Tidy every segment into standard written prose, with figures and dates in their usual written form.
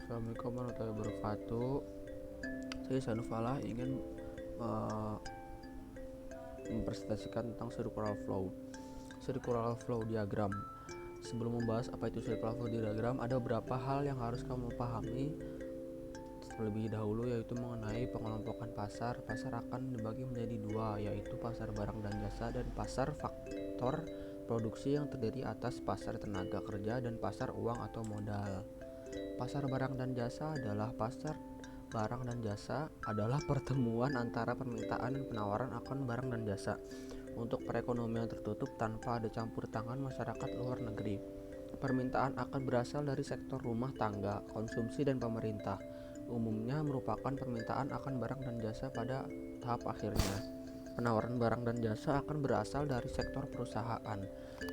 Assalamualaikum warahmatullahi wabarakatuh. Saya Sanufala ingin mempresentasikan tentang circular flow. Circular flow diagram. Sebelum membahas apa itu circular flow diagram, ada beberapa hal yang harus kamu pahami terlebih dahulu, yaitu mengenai pengelompokan pasar. Pasar akan dibagi menjadi dua, yaitu pasar barang dan jasa dan pasar faktor produksi yang terdiri atas pasar tenaga kerja dan pasar uang atau modal. Pasar barang dan jasa adalah pertemuan antara permintaan dan penawaran akan barang dan jasa untuk perekonomian tertutup tanpa ada campur tangan masyarakat luar negeri. Permintaan akan berasal dari sektor rumah tangga, konsumsi, dan pemerintah. Umumnya merupakan permintaan akan barang dan jasa pada tahap akhirnya. Penawaran barang dan jasa akan berasal dari sektor perusahaan.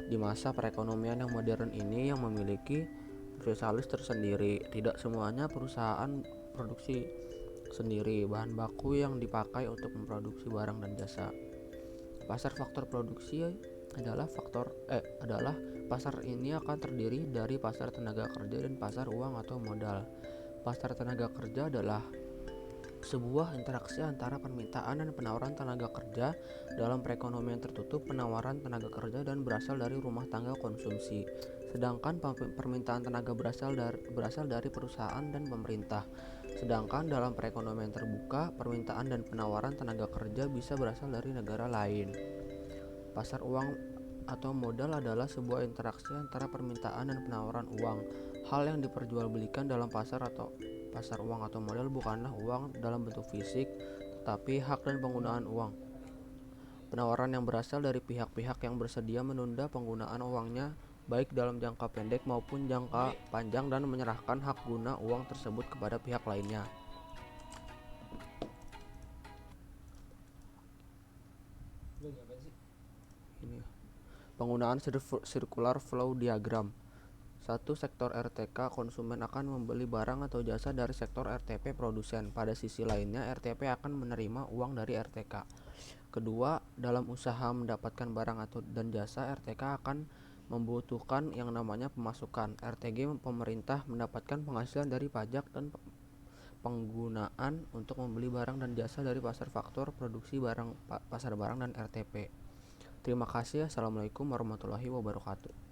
Di masa perekonomian yang modern ini yang memiliki spesialis tersendiri, tidak semuanya perusahaan produksi sendiri bahan baku yang dipakai untuk memproduksi barang dan jasa. Pasar faktor produksi adalah pasar ini akan terdiri dari pasar tenaga kerja dan pasar uang atau modal. Pasar tenaga kerja adalah sebuah interaksi antara permintaan dan penawaran tenaga kerja dalam perekonomian tertutup. Penawaran tenaga kerja dan berasal dari rumah tangga konsumsi, sedangkan permintaan tenaga berasal dari perusahaan dan pemerintah. Sedangkan dalam perekonomian terbuka, permintaan dan penawaran tenaga kerja bisa berasal dari negara lain. Pasar uang atau modal adalah sebuah interaksi antara permintaan dan penawaran uang. Hal yang diperjualbelikan dalam pasar uang atau modal bukanlah uang dalam bentuk fisik, tetapi hak dan penggunaan uang. Penawaran yang berasal dari pihak-pihak yang bersedia menunda penggunaan uangnya baik dalam jangka pendek maupun jangka panjang dan menyerahkan hak guna uang tersebut kepada pihak lainnya. Penggunaan circular flow diagram. 1. Sektor RTK, konsumen akan membeli barang atau jasa dari sektor RTP, produsen. Pada sisi lainnya, RTP akan menerima uang dari RTK. Kedua, dalam usaha mendapatkan barang dan jasa, RTK akan membutuhkan yang namanya pemasukan. RTG, pemerintah mendapatkan penghasilan dari pajak dan penggunaan untuk membeli barang dan jasa dari pasar faktor produksi pasar barang dan RTP. Terima kasih. Assalamualaikum warahmatullahi wabarakatuh.